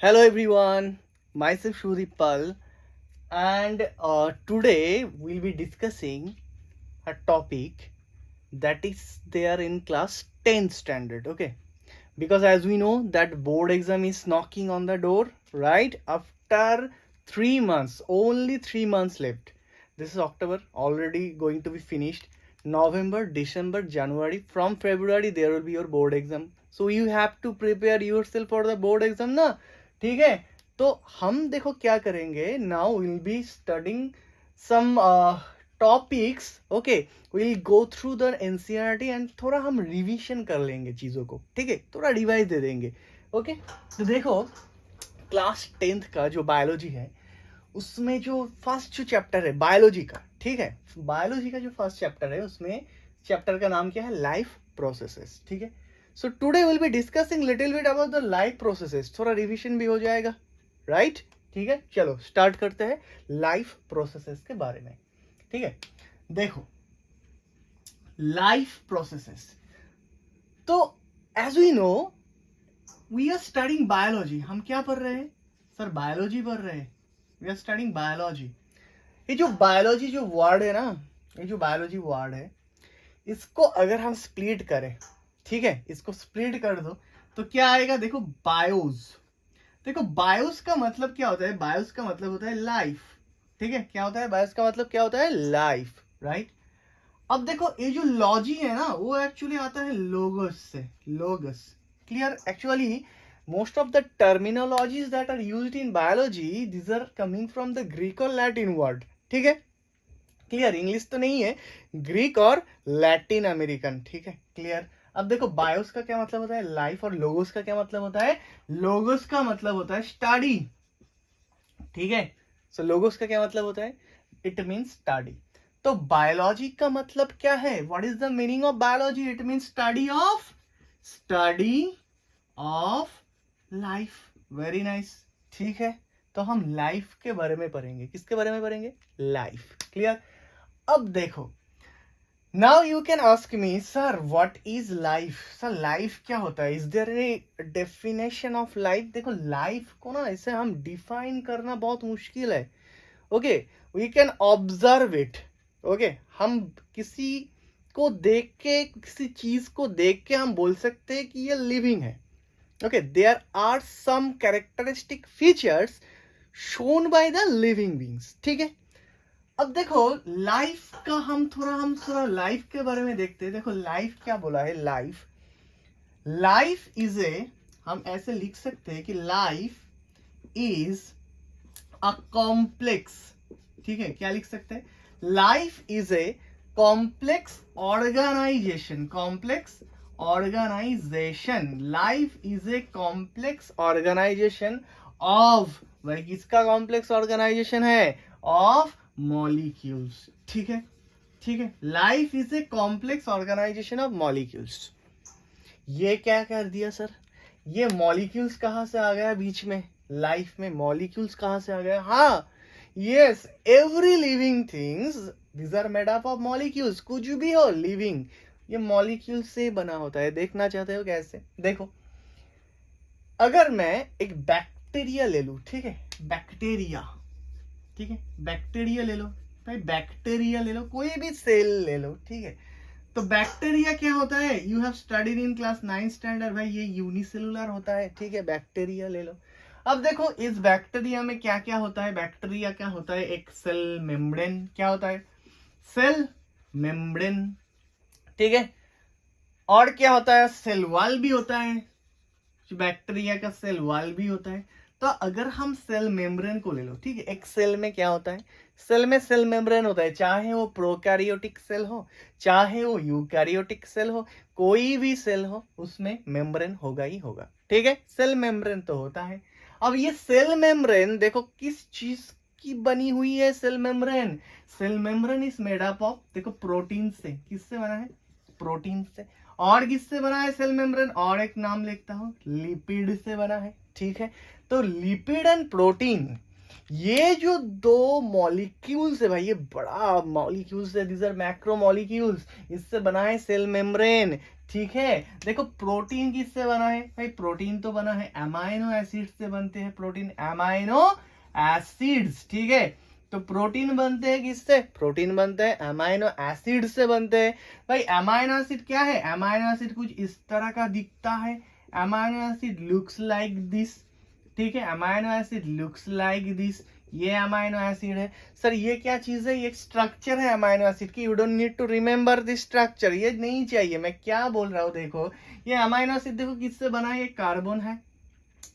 Hello everyone, myself Shuripal, and today we'll be discussing a topic that is there in class 10th standard. Okay, because as we know that board exam is knocking on the door, right? After 3 months, only 3 months left. This is October, already going to be finished. November, December, January. From February there will be your board exam. So you have to prepare yourself for the board exam ना, ठीक है? तो हम देखो क्या करेंगे. Now we'll be studying some topics. Okay, will go through the NCERT and थोड़ा हम रिवीजन कर लेंगे चीज़ों को, ठीक है? थोड़ा रिवाइज दे देंगे. ओके, तो देखो क्लास 10th का जो बायोलॉजी है उसमें जो फर्स्ट जो चैप्टर है बायोलॉजी का, ठीक है, बायोलॉजी का जो फर्स्ट चैप्टर है उसमें चैप्टर का नाम क्या है? Life processes. ठीक है, so today will be discussing little bit about the life processes. थोड़ा रिवीजन भी हो जाएगा, राइट? ठीक है, चलो स्टार्ट करते हैं लाइफ प्रोसेसेस के बारे में. ठीक है, देखो लाइफ प्रोसेसेस. तो as we know we are studying biology. हम क्या पढ़ रहे हैं सर? बायोलॉजी पढ़ रहे हैं. We are studying biology. ये जो बायोलॉजी जो वर्ड है ना, ये जो बायोलॉजी वर्ड है, इसको अगर हम स्प्लिट करें, ठीक है, इसको स्प्लिट कर दो तो क्या आएगा? देखो बायोस. देखो बायोस का मतलब क्या होता है? बायोस का मतलब होता है लाइफ. ठीक है, क्या होता है? बायोस का मतलब क्या होता है? Life, right? अब देखो ये जो लॉजी है ना वो एक्चुअली आता है लोगस से. लोगस, clear? Actually most of the terminologies that are used in biology, these are coming from the Greek or Latin word. ठीक है, क्लियर? इंग्लिश तो नहीं है, ग्रीक और लैटिन अमेरिकन. ठीक है, क्लियर? अब देखो बायोस का क्या मतलब होता है? लाइफ. और लोगोस का क्या मतलब होता है? लोगोस का मतलब होता है स्टडी. ठीक है, सो लोगोस का क्या मतलब होता है? It means study. तो बायोलॉजी का मतलब क्या है? What is the meaning of biology? It means study of life. Very nice. ठीक है, तो हम लाइफ के बारे में पढ़ेंगे. किसके बारे में पढ़ेंगे? लाइफ. क्लियर? अब देखो, now you can ask me sir what is life. Sir life क्या होता है? Is there a definition of life? देखो लाइफ को ना इसे हम डिफाइन करना बहुत मुश्किल है. Okay, we can observe it. Okay, हम किसी को देख के, किसी चीज को देख के हम बोल सकते हैं कि ये लिविंग है. Okay, there are some characteristic features shown by the living beings. ठीक है, अब देखो लाइफ का हम थोड़ा लाइफ के बारे में देखते हैं. देखो लाइफ क्या बोला है? लाइफ इज ए, हम ऐसे लिख सकते हैं कि लाइफ इज अ कॉम्प्लेक्स. ठीक है, क्या लिख सकते हैं? Life is a complex organisation. Complex organisation. Life is a complex organisation of, भाई किसका कॉम्प्लेक्स ऑर्गेनाइजेशन है? Of molecules. ठीक है, ठीक है, life is a complex organisation of molecules. ये क्या कर दिया सर? ये मॉलिक्यूल्स कहां से आ गया बीच में? लाइफ में मॉलिक्यूल्स कहां से आ गया? हाँ, yes, every living things these are made up of molecules. कुछ भी हो लिविंग, ये मॉलिक्यूल से बना होता है. देखना चाहते हो कैसे? देखो, अगर मैं एक बैक्टीरिया ले लूं, ठीक है, बैक्टीरिया, ठीक है, बैक्टीरिया ले लो भाई, बैक्टीरिया ले लो, कोई भी सेल ले लो. ठीक है, तो बैक्टीरिया क्या होता है? You have studied in class 9 standard. भाई ये यूनिसेलुलर होता है. ठीक है, बैक्टीरिया ले लो. अब देखो इस बैक्टीरिया में क्या क्या होता है? बैक्टीरिया क्या होता है? एक सेल मेम्ब्रेन. क्या होता है? Cell membrane. ठीक है, और क्या होता है? सेल वॉल भी होता है. बैक्टीरिया का सेल वॉल भी होता है. तो अगर हम सेल मेम्ब्रेन को ले लो, ठीक है, एक सेल में क्या होता है? सेल में सेल मेम्ब्रेन होता है. चाहे वो प्रोकैरियोटिक सेल हो, चाहे वो यूकैरियोटिक सेल हो, कोई भी सेल हो उसमें मेम्ब्रेन होगा ही होगा. ठीक है, सेल मेम्ब्रेन तो होता है. अब ये सेल मेम्ब्रेन देखो किस चीज की बनी हुई है? Cell membrane. Cell membrane is made up of, देखो प्रोटीन से. किससे बना है? प्रोटीन से. और किससे बना है सेल मेम्ब्रेन? और एक नाम लिखता हूं, लिपिड से बना है. ठीक है, तो लिपिड एंड प्रोटीन, ये जो दो मॉलिक्यूल्स है भाई, ये बड़ा मॉलिक्यूल्स है, दीज आर मैक्रो मॉलिक्यूल्स, इससे बना है सेल मेम्ब्रेन। ठीक है, देखो प्रोटीन किससे बना है भाई, प्रोटीन तो बना है अमाइनो एसिड से बनते हैं प्रोटीन, अमाइनो एसिड्स। ठीक है, तो प्रोटीन बनते हैं किससे, प्रोटीन बनते हैं अमाइनो एसिड से बनते हैं। भाई अमाइनो एसिड क्या है, अमाइनो एसिड कुछ इस तरह का दिखता है, amino acid looks like this. ठीक है, amino acid looks like this, ये अमाइनो एसिड है। सर ये क्या चीज है, ये स्ट्रक्चर है अमाइनो एसिड की, you don't need to remember this structure, ये नहीं चाहिए, मैं क्या बोल रहा हूँ। देखो ये अमाइनो एसिड देखो किससे बना है, ये कार्बन है,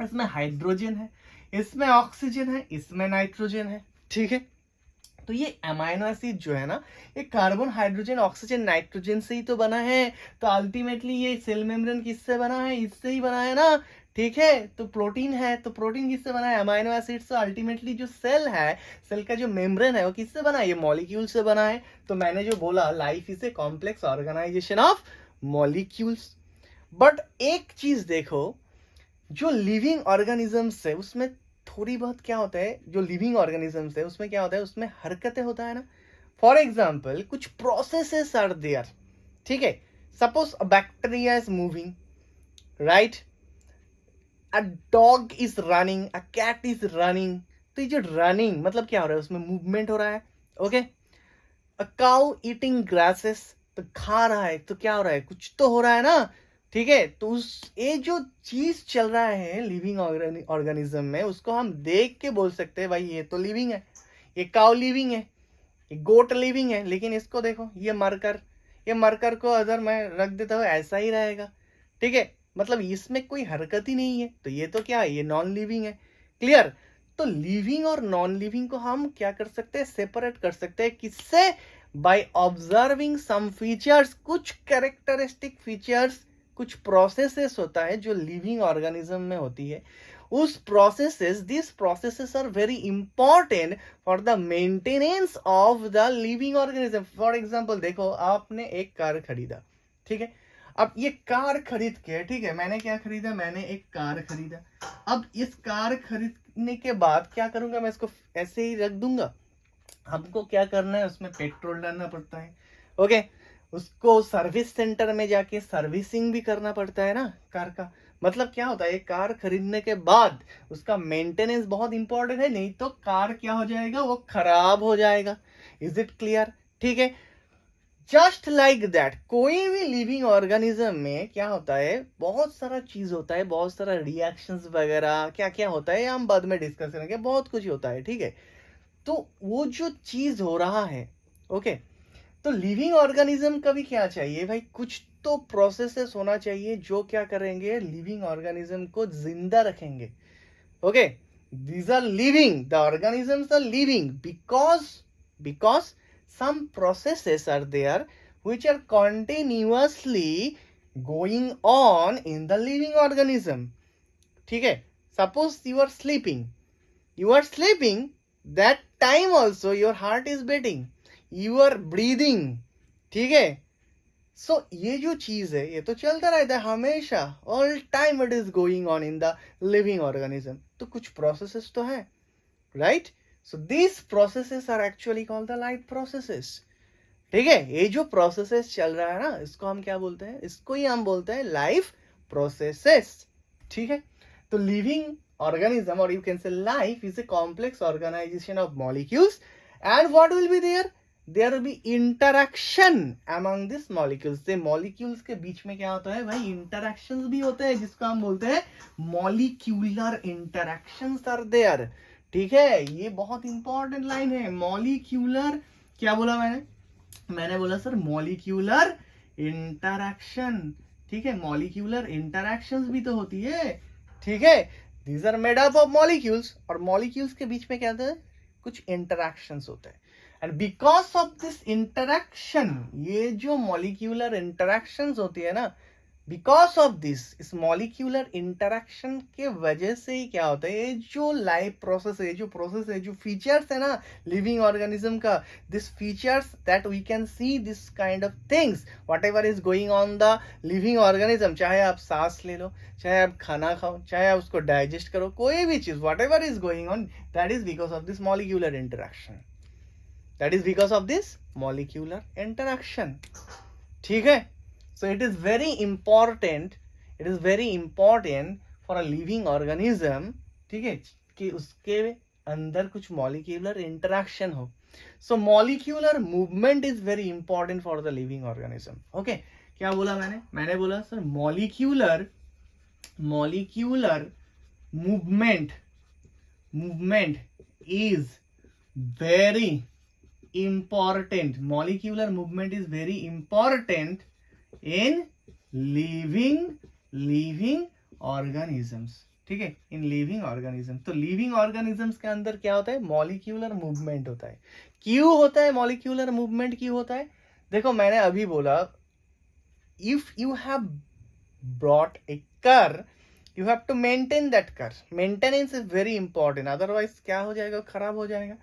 इसमें हाइड्रोजन है, इसमें ऑक्सीजन है, इसमें नाइट्रोजन है। ठीक है, तो ये अमाइनो एसिड जो है ना, ये कार्बन हाइड्रोजन ऑक्सीजन नाइट्रोजन से ही तो बना है। तो अल्टीमेटली ये सेल मेम्ब्रेन किससे बना है, इससे ही बना है ना। ठीक है, तो प्रोटीन है, तो प्रोटीन किससे बना है, अमाइनो एसिड से। अल्टीमेटली जो सेल है, सेल का जो मेम्ब्रेन है वो किससे बना है, ये मॉलिक्यूल से बना है। तो मैंने जो बोला life is a complex organisation of molecules. But एक चीज देखो, जो लिविंग ऑर्गेनिजम्स है उसमें थोड़ी बहुत क्या होता है, जो लिविंग ऑर्गेनिजम्स है उसमें क्या होता है, उसमें हरकतें होता है ना। फॉर एग्जाम्पल कुछ प्रोसेसेस आर देयर। ठीक है, suppose a bacteria is moving, right, a dog is running, a cat is running. तो ये जो रनिंग मतलब क्या हो रहा है, उसमें मूवमेंट हो रहा है। Okay, a cow eating grasses, तो खा रहा है, तो क्या हो रहा है, कुछ तो हो रहा है ना। ठीक है, तो उस ये जो चीज चल रहा है लिविंग ऑर्गेनिज्म में, उसको हम देख के बोल सकते हैं भाई ये तो लिविंग है, ये काउ लिविंग है, ये गोट लिविंग है। लेकिन इसको देखो, ये मरकर, ये मरकर को अगर मैं रख देता हूँ ऐसा ही रहेगा। ठीक है, मतलब इसमें कोई हरकत ही नहीं है, तो ये तो क्या है, ये नॉन लिविंग है। क्लियर। तो लिविंग और नॉन लिविंग को हम क्या कर सकते हैं, सेपरेट कर सकते हैं, किससे, बाय ऑब्जर्विंग सम फीचर्स, कुछ कैरेक्टरिस्टिक फीचर्स, कुछ प्रोसेसेस होता है जो लिविंग ऑर्गेनिज्म में होती है। उस processes, this processes are very important for the maintenance of the living organism. For example देखो, आपने एक कार खरीदा, ठीक है, अब ये कार खरीद के, ठीक है, मैंने क्या खरीदा, मैंने एक कार खरीदा। अब इस कार खरीदने के बाद क्या करूंगा, मैं इसको ऐसे ही रख दूंगा। हमको क्या करना है, उसमें पेट्रोल डालना पड़ता है। ओके, उसको सर्विस सेंटर में जाके सर्विसिंग भी करना पड़ता है ना कार का। मतलब क्या होता है, कार खरीदने के बाद उसका मेंटेनेंस बहुत इंपॉर्टेंट है, नहीं तो कार क्या हो जाएगा, वो खराब हो जाएगा। Is it clear. ठीक है, जस्ट लाइक दैट कोई भी लिविंग ऑर्गेनिज्म में क्या होता है, बहुत सारा चीज होता है, बहुत सारा रिएक्शंस वगैरह क्या क्या होता है, हम बाद में डिस्कस करेंगे, बहुत कुछ होता है। ठीक है, तो वो जो चीज हो रहा है, ओके, तो लिविंग ऑर्गेनिज्म का भी क्या चाहिए भाई, कुछ तो प्रोसेसेस होना चाहिए जो क्या करेंगे, लिविंग ऑर्गेनिज्म को जिंदा रखेंगे। Okay, these are living, the organisms are living because some processes are there which are continuously going on in the living organism. ठीक है, suppose you are sleeping, that time also your heart is beating, you are breathing. ठीक है, सो ये जो चीज है ये तो चलता रहता है हमेशा, all time it is going on in the living organism. तो कुछ प्रोसेसेस तो है, right. So this processes are actually called the life processes. ठीक है, ये जो प्रोसेसेस चल रहा है ना, इसको हम क्या बोलते हैं, इसको ही हम बोलते हैं लाइफ प्रोसेसेस। ठीक है, तो लिविंग ऑर्गेनिज्म और you can say life is a complex organisation of molecules, and what will be there, there will be interaction among this molecules. से मॉलिक्यूल्स के बीच में क्या होता है भाई, इंटरैक्शंस भी होते हैं, जिसको हम बोलते हैं मॉलिक्यूलर इंटरैक्शंस आर देयर। ठीक है, ये बहुत इंपॉर्टेंट लाइन है, मॉलिक्यूलर, क्या बोला मैंने, मैंने बोला सर मॉलिक्यूलर इंटरैक्शन। ठीक है, मॉलिक्यूलर इंटरैक्शंस भी तो होती है। ठीक है, these are made up of molecules, और मॉलिक्यूल्स के बीच में क्या होता है, कुछ इंटरैक्शंस होते हैं। And because of this interaction, ये जो मॉलिक्यूलर इंटरैक्शंस होती है ना, बिकॉज ऑफ दिस, इस मॉलिक्यूलर इंटरेक्शन के वजह से ही क्या होता है, ये जो लाइफ प्रोसेस है, जो प्रोसेस है, जो फीचर्स है ना लिविंग ऑर्गेनिज्म का, this features that we can see this kind of things whatever is going on the living organism, चाहे आप सांस ले लो, चाहे आप खाना खाओ, चाहे आप उसको डाइजेस्ट करो, कोई भी चीज what ever is going on, that is because of this molecular interaction, that is because of this molecular interaction. ठीक है. So it is very important, it is very important for a living organism, ठीक है, कि उसके अंदर कुछ molecular interaction हो. So molecular movement is very important for the living organism. Okay, क्या बोला मैंने बोला sir molecular movement is very important. Molecular movement is very important in living organisms. ठीक है, इन लिविंग ऑर्गेनिज्म. तो लिविंग ऑर्गेनिजम्स के अंदर क्या होता है, मॉलिक्यूलर मूवमेंट होता है. क्यों होता है मॉलिक्यूलर मूवमेंट, क्यों होता है? देखो मैंने अभी बोला, if you have brought a car, you have to maintain that car. Maintenance is very important, otherwise क्या हो जाएगा, खराब हो जाएगा.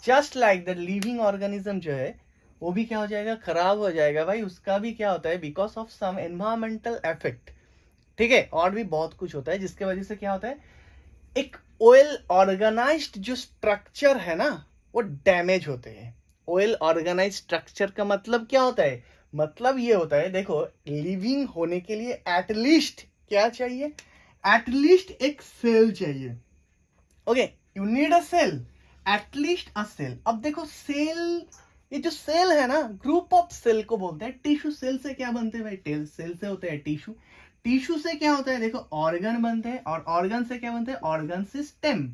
Just like the living organism जो है वो भी क्या हो जाएगा, खराब हो जाएगा भाई. उसका भी क्या होता है, because of some environmental effect. ठीक है, और भी बहुत कुछ होता है जिसके वजह से क्या होता है, एक वेल ऑर्गेनाइज्ड जो स्ट्रक्चर है ना वो डैमेज होते हैं. वेल ऑर्गेनाइज्ड स्ट्रक्चर का मतलब क्या होता है, मतलब ये होता है, देखो लिविंग होने के लिए एटलीस्ट क्या चाहिए, एटलीस्ट एक सेल चाहिए. Okay, you need a cell, at least a cell. अब देखो सेल, ये जो सेल है ना, ग्रुप ऑफ सेल को बोलते हैं टिश्यू. सेल से क्या बनते हैं भाई, सेल से होते हैं टिश्यू. टिश्यू से क्या होता है, देखो ऑर्गन बनते हैं, और ऑर्गन से क्या बनते हैं, ऑर्गन सिस्टम.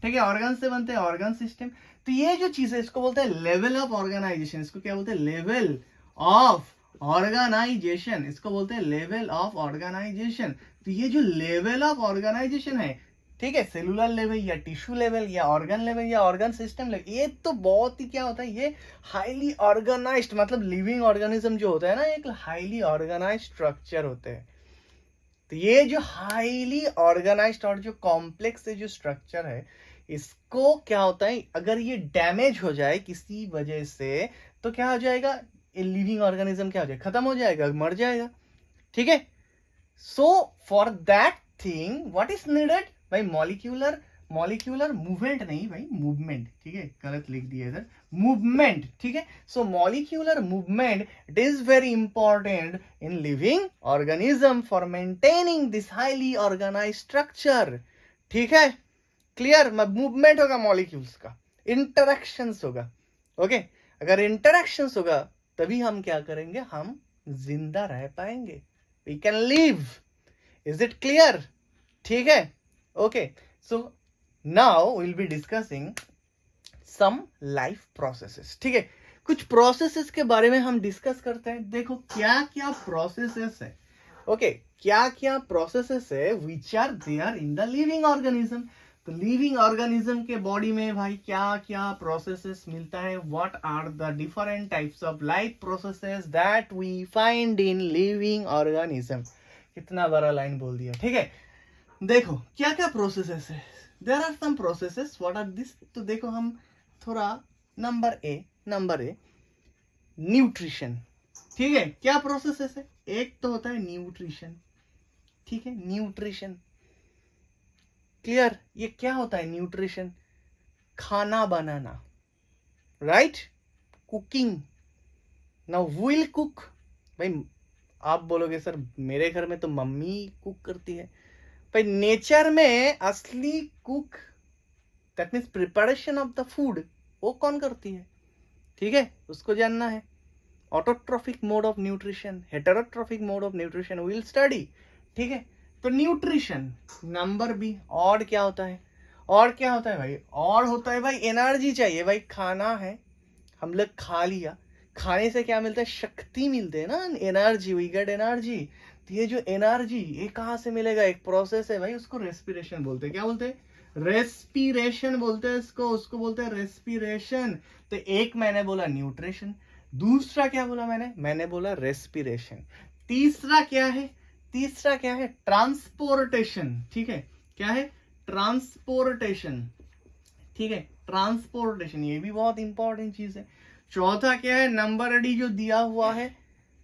ठीक है, ऑर्गन से बनते हैं ऑर्गन सिस्टम. तो ये जो चीज है इसको बोलते हैं लेवल ऑफ ऑर्गेनाइजेशन. इसको क्या बोलते हैं, लेवल ऑफ ऑर्गेनाइजेशन. इसको बोलते हैं लेवल ऑफ ऑर्गेनाइजेशन. तो ये जो लेवल ऑफ ऑर्गेनाइजेशन है, ठीक है, सेलुलर लेवल या टिश्यू लेवल या ऑर्गन लेवल या ऑर्गन सिस्टम लेवल, ये तो बहुत ही क्या होता है, ये हाईली ऑर्गेनाइज्ड, मतलब लिविंग ऑर्गेनिज्म जो होता है ना, एक हाईली ऑर्गेनाइज्ड स्ट्रक्चर होते हैं. तो ये जो हाईली ऑर्गेनाइज्ड और जो कॉम्प्लेक्स जो स्ट्रक्चर है, इसको क्या होता है, अगर ये डैमेज हो जाए किसी वजह से, तो क्या हो जाएगा, लिविंग ऑर्गेनिज्म क्या हो जाएगा, खत्म हो जाएगा, मर जाएगा. ठीक है. So for that thing what is needed भाई, मॉलिक्यूलर मूवमेंट नहीं भाई, मूवमेंट. ठीक है, गलत लिख दिया इधर, मूवमेंट. ठीक है. So molecular movement, it is very important in living organism for maintaining this highly organized structure. ठीक है, क्लियर. मूवमेंट होगा मॉलिक्यूल्स का, इंटरेक्शंस होगा. ओके, अगर इंटरेक्शंस होगा तभी हम क्या करेंगे, हम जिंदा रह पाएंगे, we can live. Is it clear? ठीक है. Okay, so now we'll be discussing some life processes. ठीक है, कुछ processes के बारे में हम डिस्कस करते हैं. देखो क्या क्या processes है. ओके, क्या क्या processes है which are there in the living organism. तो लिविंग ऑर्गेनिज्म के बॉडी में भाई क्या क्या प्रोसेसेस मिलता है, what are the different types of life processes that we find in living organism. कितना बड़ा लाइन बोल दिया. ठीक है, देखो क्या क्या प्रोसेसेस है. There are some processes, what are this. तो देखो हम थोड़ा नंबर ए न्यूट्रिशन. ठीक है, क्या प्रोसेसेस है, एक तो होता है न्यूट्रिशन. ठीक है, न्यूट्रिशन क्लियर. ये क्या होता है न्यूट्रिशन, खाना बनाना, right, cooking. Now will cook. भाई आप बोलोगे सर मेरे घर में तो मम्मी कुक करती है. भाई नेचर में असली cook, that means preparation of the food, वो कौन करती है. ठीक है, उसको जानना है. Autotrophic mode of nutrition, heterotrophic mode of nutrition will study. ठीक है, तो न्यूट्रिशन नंबर बी. और क्या होता है, और क्या होता है भाई, और होता है भाई एनर्जी चाहिए. भाई खाना है, हम लोग खा लिया, खाने से क्या मिलता है, शक्ति मिलते है ना, एनर्जी, वी गेट एनर्जी. तो ये जो एनर्जी ये कहाँ से मिलेगा, एक प्रोसेस है भाई, उसको रेस्पिरेशन बोलते हैं. क्या बोलते हैं, रेस्पिरेशन बोलते हैं इसको, उसको बोलते हैं रेस्पिरेशन. तो एक मैंने बोला न्यूट्रिशन, दूसरा क्या बोला मैंने बोला रेस्पिरेशन। तीसरा क्या है ट्रांसपोर्टेशन। ठीक है, क्या है ट्रांसपोर्टेशन। ठीक है, ट्रांसपोर्टेशन, ये भी बहुत इंपॉर्टेंट चीज है। चौथा क्या है, नंबर डी जो दिया हुआ है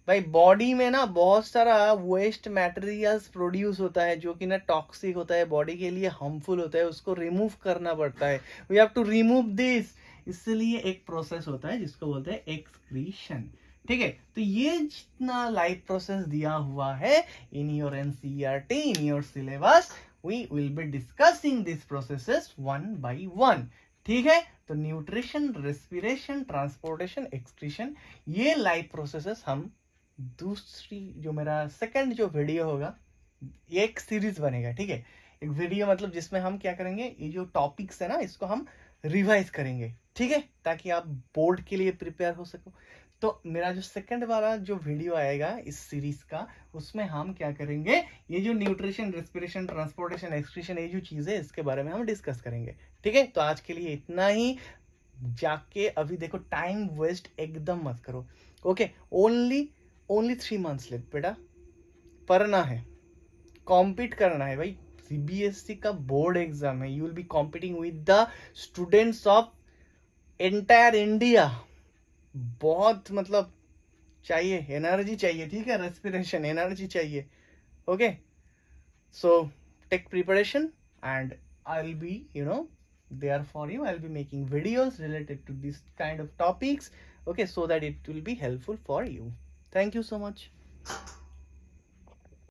भाई, बॉडी में ना बहुत सारा वेस्ट मटेरियल्स प्रोड्यूस होता है जो कि ना टॉक्सिक होता है, बॉडी के लिए हार्मफुल होता है, उसको रिमूव करना पड़ता है। We have to remove this, इसलिए एक प्रोसेस होता है जिसको बोलते हैं एक्सक्रीशन। ठीक है, तो ये जितना लाइफ प्रोसेस दिया हुआ है in your NCERT, in your syllabus, we will be discussing this processes one by one. ठीक है, तो न्यूट्रिशन, रेस्पिरेशन, ट्रांसपोर्टेशन, एक्सक्रीशन, ये लाइफ प्रोसेसेस हम दूसरी जो मेरा सेकंड जो वीडियो होगा, ये एक सीरीज बनेगा। ठीक है, एक वीडियो मतलब जिसमें हम क्या करेंगे, ये जो टॉपिक्स है ना इसको हम रिवाइज करेंगे। ठीक है, ताकि आप बोर्ड के लिए प्रिपेयर हो सको। तो मेरा जो सेकंड वाला जो वीडियो आएगा इस सीरीज का, उसमें हम क्या करेंगे, ये जो न्यूट्रिशन, रेस्पिरेशन, ट्रांसपोर्टेशन, एक्सक्रीशन, ये जो चीजें इसके बारे में हम डिस्कस करेंगे। ठीक है, तो आज के लिए इतना ही। जाके अभी देखो, टाइम वेस्ट एकदम मत करो। ओके, ओनली 3 months लेफ्ट बेटा, पढ़ना है, कॉम्पीट करना है भाई। सीबीएसई का बोर्ड एग्जाम है, you will be competing with the students of entire India. बहुत मतलब चाहिए, एनर्जी चाहिए। ठीक है, रेस्पिरेशन, एनर्जी चाहिए। Okay, so take preparation and I will be there for you. I'll be making videos related to this kind of topics, okay, so that it will be helpful for you. Thank you so much.